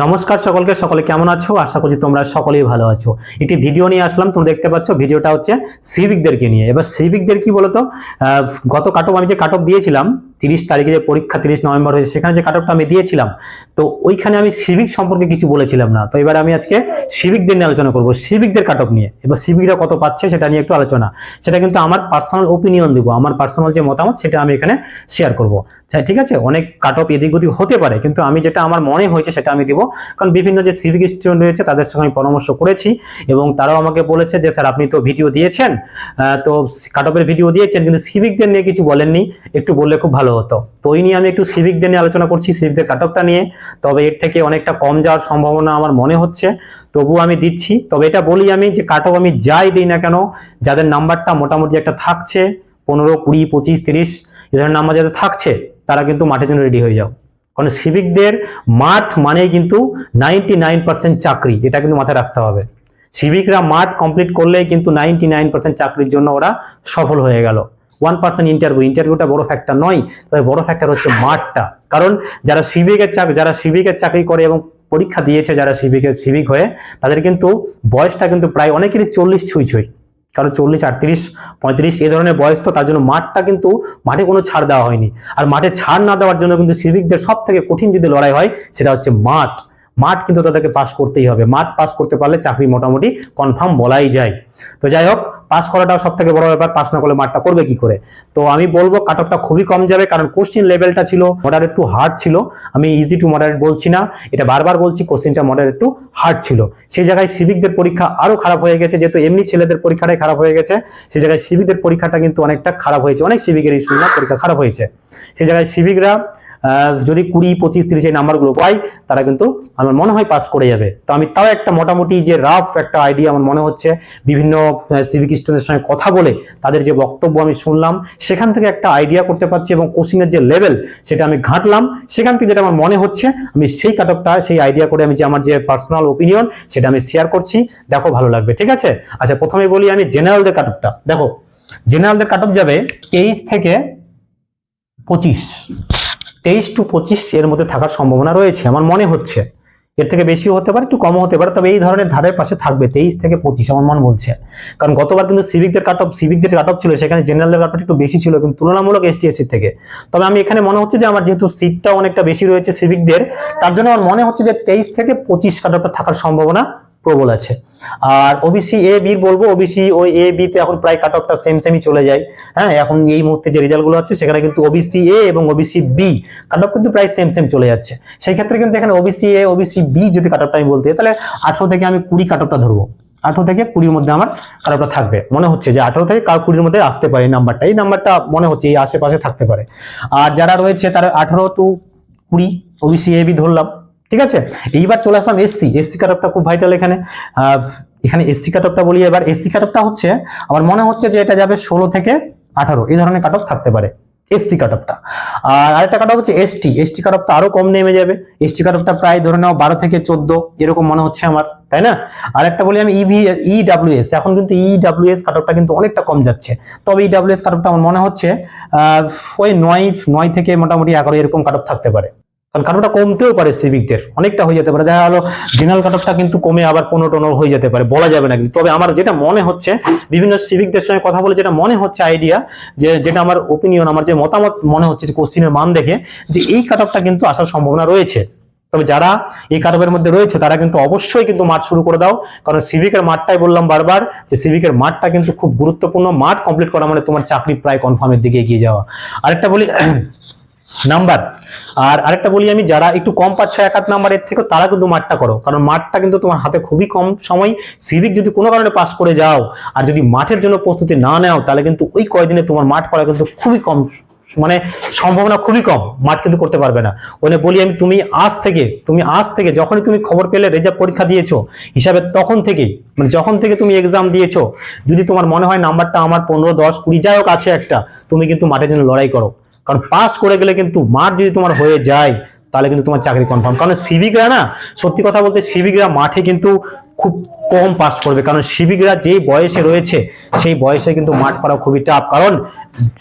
নমস্কার সকলকে, সকলে কেমন আছো? আশা করছি তোমরা সকলেই ভালো আছো। একটি ভিডিও নিয়ে আসলাম, তোমরা দেখতে পাচ্ছ ভিডিওটা হচ্ছে সিভিকদেরকে নিয়ে। এবার সিভিকদের কি বলতো, গত কাটঅফ আমি যে কাটঅফ দিয়েছিলাম 30 তারিখে যে পরীক্ষা 30 নভেম্বর হয়েছে, সেখানে যে কাটঅফটা আমি দিয়েছিলাম, তো ওইখানে আমি সিভিক সম্পর্কে কিছু বলেছিলাম না। তো এবার আমি আজকে সিভিকদের নিয়ে আলোচনা করবো, সিভিকদের কাটঅফ নিয়ে। এবার সিভিকরা কত পাচ্ছে সেটা নিয়ে একটু আলোচনা, সেটা কিন্তু আমার পার্সোনাল ওপিনিয়ন দিব, আমার পার্সোনাল যে মতামত সেটা আমি এখানে শেয়ার করবো। ঠিক আছে, অনেক কাটঅফ এদিক ওদিক হতে পারে, কিন্তু আমি যেটা আমার মনে হয়েছে সেটা আমি দিব। কারণ বিভিন্ন যে সিভিক স্টুডেন্ট রয়েছে তাদের সঙ্গে আমি পরামর্শ করেছি এবং তারাও আমাকে বলেছে যে স্যার আপনি তো ভিডিও দিয়েছেন, তো কাটঅফের ভিডিও দিয়েছেন, কিন্তু সিভিকদের নিয়ে কিছু বলেননি, একটু বললে খুব ভালো হতো। তো ওই নিয়ে আমি একটু সিভিকদের নিয়ে আলোচনা করছি, সিভিকদের কাটঅফটা নিয়ে। তবে এর থেকে অনেকটা কম যাওয়ার সম্ভাবনা আমার মনে হচ্ছে, তবুও আমি দিচ্ছি। তবে এটা বলি আমি যে কাটঅফ আমি যাই দিই না কেন, যাদের নাম্বারটা মোটামুটি একটা থাকছে 15, 20, 25, 30 এ ধরনের নাম্বার যাদের থাকছে, তারা কিন্তু মাঠের জন্য রেডি হয়ে যাও। কারণ সিভিকদের মাঠ মানেই কিন্তু 99% চাকরি, এটা কিন্তু মাথায় রাখতে হবে। সিভিকরা মাঠ কমপ্লিট করলেই কিন্তু 99% চাকরির জন্য ওরা সফল হয়ে গেল। 1% ইন্টারভিউটা বড় ফ্যাক্টর নয়, তবে বড় ফ্যাক্টর হচ্ছে মাঠটা। কারণ যারা সিভিকের চাকরি করে এবং পরীক্ষা দিয়েছে, যারা সিভিক হয়ে, তাদের কিন্তু বয়সটা কিন্তু প্রায় অনেকেরই 40 ছুঁই, কারণ 40, 38, 35 এই ধরনের বয়স। তো তার জন্য মাঠটা কিন্তু, মাঠে কোনো ছাড় দেওয়া হয়নি। আর মাঠে ছাড় না দেওয়ার জন্য কিন্তু সিভিকদের সব থেকে কঠিন যদি লড়াই হয় সেটা হচ্ছে মাঠ কিন্তু তাদেরকে পাস করতেই হবে। মাঠ পাস করতে পারলে চাকরি মোটামুটি কনফার্ম বলাই যায়। তো যাই হোক, পাস করাটাও সব থেকে বড় ব্যাপার, পাস না করলে মাঠটা করবে কি করে। তো আমি বলবো কাটঅফটা খুবই কম যাবে, কারণ কোশ্চেন লেভেলটা ছিল মডারেট টু হার্ড ছিল। আমি ইজি টু মডারেট বলছি না, এটা বারবার বলছি, কোশ্চেনটা মডারেট টু হার্ড ছিল। সেই জায়গায় সিভিকদের পরীক্ষা আরো খারাপ হয়ে গেছে, যেহেতু এমনি ছেলেদের পরীক্ষাটাই খারাপ হয়ে গেছে, সেই জায়গায় সিভিকদের পরীক্ষাটা কিন্তু অনেকটা খারাপ হয়েছে। অনেক সিভিকের পরীক্ষা খারাপ হয়েছে। সেই জায়গায় সিভিকরা যদি 20, 25, 30 এই নাম্বারগুলো পাই, তারা কিন্তু আমার মনে হয় পাস করে যাবে। তো আমি তাও একটা মোটামুটি যে রাফ একটা আইডিয়া আমার মনে হচ্ছে, বিভিন্ন সিভিক স্টুডেন্টের সঙ্গে কথা বলে তাদের যে বক্তব্য আমি শুনলাম, সেখান থেকে একটা আইডিয়া করতে পারছি এবং কোশ্চেনের যে লেভেল সেটা আমি ঘাঁটলাম, সেখান থেকে যেটা আমার মনে হচ্ছে আমি সেই কাটঅফটা, সেই আইডিয়া করে আমি যে আমার যে পার্সোনাল ওপিনিয়ন সেটা আমি শেয়ার করছি। দেখো ভালো লাগবে, ঠিক আছে? আচ্ছা, প্রথমে বলি আমি জেনারেলদের কাটঅফটা। দেখো, জেনারেলদের কাটঅফ যাবে 23 থেকে 25, 23 to 25 এর মধ্যে থাকার সম্ভাবনা রয়েছে আমার মনে হচ্ছে। এর থেকে বেশিও হতে পারে, একটু কমও হতে পারে, তবে এই ধরনের ধারের পাশে থাকবে 23 থেকে 25 আমার মনে বলছে। কারণ গতবার কিন্তু সিভিকদের কাটঅফ ছিল, সেখানে জেনারেলের কাটঅফ একটু বেশি ছিল, কিন্তু তুলনামূলক এসটিএসসি থেকে। তবে আমি এখানে মনে হচ্ছে যে আমার যেহেতু সিটটা অনেকটা বেশি রয়েছে সিভিকদের, তার জন্য আমার মনে হচ্ছে যে 23 থেকে 25 কাটঅফটা থাকার সম্ভাবনা প্রবল আছে। আর ওবিসি এ বি বলবো, ওবিসি ওই এ বি তে এখন প্রায় কাটঅফটা সেমই চলে যায়। হ্যাঁ, এখন এই মুহূর্তে যে রেজাল্ট গুলো আছে সেখানে কিন্তু ওবিসি এ এবং ওবিসি বি কাটঅফ কিন্তু প্রায় সেম চলে যাচ্ছে। সেই ক্ষেত্রে কিন্তু এখানে ওবিসি এ ওবিসি বি যদি কাটঅফটা আমি বলতে, তাহলে 18 থেকে আমি 20 কাটঅফটা ধরবো। 18 থেকে 20 মধ্যে আমার কাটঅফটা থাকবে। মনে হচ্ছে যে 18 থেকে 20 মধ্যে আসতে পারে এই নাম্বারটা মনে হচ্ছে এই আশেপাশে থাকতে পারে। আর যারা রয়েছে তারা 18 to 20 ওবিসি এ বি ধরলাম, ঠিক আছে? এইবার চলে আসলাম এসসি কাটঅফটা খুব ভাইটাল এখানে। এখানে এসসি কাটঅফটা বলি। এবার এসসি কাটঅফটা হচ্ছে আমার মনে হচ্ছে যে এটা যাবে 16 থেকে 18 এই ধরনের কাটঅফ থাকতে পারে এসসি কাটঅফটা। আর আরেকটা কাটঅফ হচ্ছে এসটি কাটঅফটা আরো কম নেমে যাবে। এসটি কাটঅফটা প্রায় ধরে নাও 12 থেকে 14 এরকম মনে হচ্ছে আমার, তাই না? আরেকটা বলি আমি ইডব্লিউএস। এখন কিন্তু ইডব্লিউএস কাটঅফটা কিন্তু অনেকটা কম যাচ্ছে, তবে ইডব্লিউএস কাটঅফটা আমার মনে হচ্ছে ওই 9 থেকে মোটামুটি 11 এরকম কাটঅফ থাকতে পারে। কারণ কাটঅফটা কমতেও পারে, সিভিকদের অনেকটা হয়ে যেতে পারে। দেখা গেলো জেনারেল কাটঅফটা কিন্তু কমে আবার 15 হয়ে যেতে পারে, বলা যাবে না কিন্তু। তবে আমার যেটা মনে হচ্ছে, বিভিন্ন সিভিকদের সঙ্গে কথা বলে যেটা মনে হচ্ছে আইডিয়া, যেটা আমার ওপিনিয়ন, আমার যে মতামত মনে হচ্ছে যে কোশ্চেনের মান দেখে, যে এই কাটঅফটা কিন্তু আসার সম্ভাবনা রয়েছে। তবে যারা এই কাটঅফের মধ্যে রয়েছে তারা কিন্তু অবশ্যই কিন্তু মাঠ শুরু করে দাও, কারণ সিভিকের মাঠটাই বললাম বারবার যে সিভিকের মাঠটা কিন্তু খুব গুরুত্বপূর্ণ। মাঠ কমপ্লিট করা মানে তোমার চাকরি প্রায় কনফার্মের দিকে এগিয়ে যাওয়া। আরেকটা বলি নাম্বার, আর আরেকটা বলি আমি যারা একটু কম পাচ্ছ 1-8 নাম্বারের থেকে, তারা কিন্তু মাঠটা করো, কারণ মাঠটা কিন্তু তোমার হাতে খুবই কম সময়। সিভিক যদি কোনো কারণে পাস করে যাও আর যদি মাঠের জন্য প্রস্তুতি না নাও, তাহলে কিন্তু ওই কয়দিনে তোমার মাঠ করা কিন্তু খুবই কম, মানে সম্ভাবনা খুবই কম, মাঠ কিন্তু করতে পারবে না। ওখানে বলি আমি তুমি আজ থেকে যখনই তুমি খবর পেলে রেজাল্ট পরীক্ষা দিয়েছো হিসাবে, তখন থেকে মানে যখন থেকে তুমি এক্সাম দিয়েছো, যদি তোমার মনে হয় নাম্বারটা আমার 15, 10, 20 যাই হোক আছে একটা, তুমি কিন্তু মাঠের জন্য লড়াই করো। কারণ পাস করে গেলে কিন্তু মাঠ যদি তোমার হয়ে যায়, তাহলে কিন্তু তোমার চাকরি কনফার্ম। কারণ সিভিকরা না, সত্যি কথা বলতে সিভিকরা মাঠে কিন্তু খুব কম পাস করবে, কারণ সিভিকরা যে বয়সে রয়েছে সেই বয়সে কিন্তু মাঠ করা খুবই টাফ। কারণ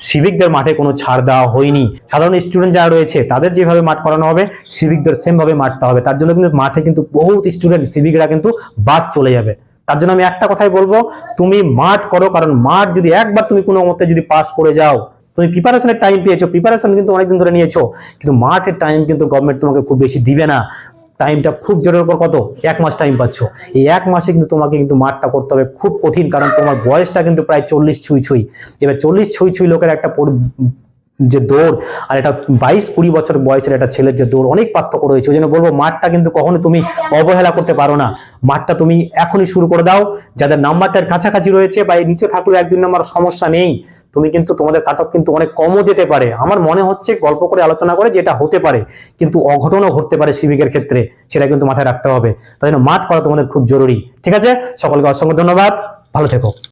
সিভিকদের মাঠে কোনো ছাড় দেওয়া হয়নি। সাধারণ স্টুডেন্ট যারা রয়েছে তাদের যেভাবে মাঠ করানো হবে সিভিকদের সেম ভাবে মাঠটা হবে। তার জন্য কিন্তু মাঠে কিন্তু বহুত স্টুডেন্ট সিভিকরা কিন্তু বাদ চলে যাবে। তার জন্য আমি একটা কথাই বলবো, তুমি মাঠ করো, কারণ মাঠ যদি একবার তুমি কোনো মতে যদি পাস করে যাও, তুমি প্রিপারেশনের টাইম পেয়েছো, প্রিপারেশন কিন্তু অনেকদিন ধরে নিয়েছো, কিন্তু মাঠের টাইম কিন্তু গভর্নমেন্ট তোমাকে খুব বেশি দিবে না। টাইমটা খুব জোরের উপর কত 1 মাস টাইম পাচ্ছ, এই 1 মাসে কিন্তু তোমাকে কিন্তু মাঠটা করতে হবে খুব কঠিন, কারণ তোমার বয়সটা কিন্তু প্রায় 40 ছুঁই। এবার 40 ছুঁই লোকের একটা যে দৌড় আর এটা 22-20 বছর বয়সের একটা ছেলের যে দৌড়, অনেক পার্থক্য রয়েছে। ওই জন্য বলবো মাঠটা কিন্তু কখনো তুমি অবহেলা করতে পারো না। মাঠটা তুমি এখনই শুরু করে দাও। যাদের নাম্বারটার কাছাকাছি রয়েছে বা এই নিচে থাকলেও 1-2 নাম্বার সমস্যা নেই, তুমি কিন্তু তোমাদের কাট অফ কিন্তু অনেক কমও যেতে পারে। আমার মনে হচ্ছে গল্প করে আলোচনা করে যেটা হতে পারে, কিন্তু অঘটনও ঘটতে পারে সিভিকের ক্ষেত্রে, সেটা কিন্তু মাথায় রাখতে হবে। তাই জন্য মাঠ করা তোমাদের খুব জরুরি। ঠিক আছে, সকলকে অসংখ্য ধন্যবাদ, ভালো থেকো।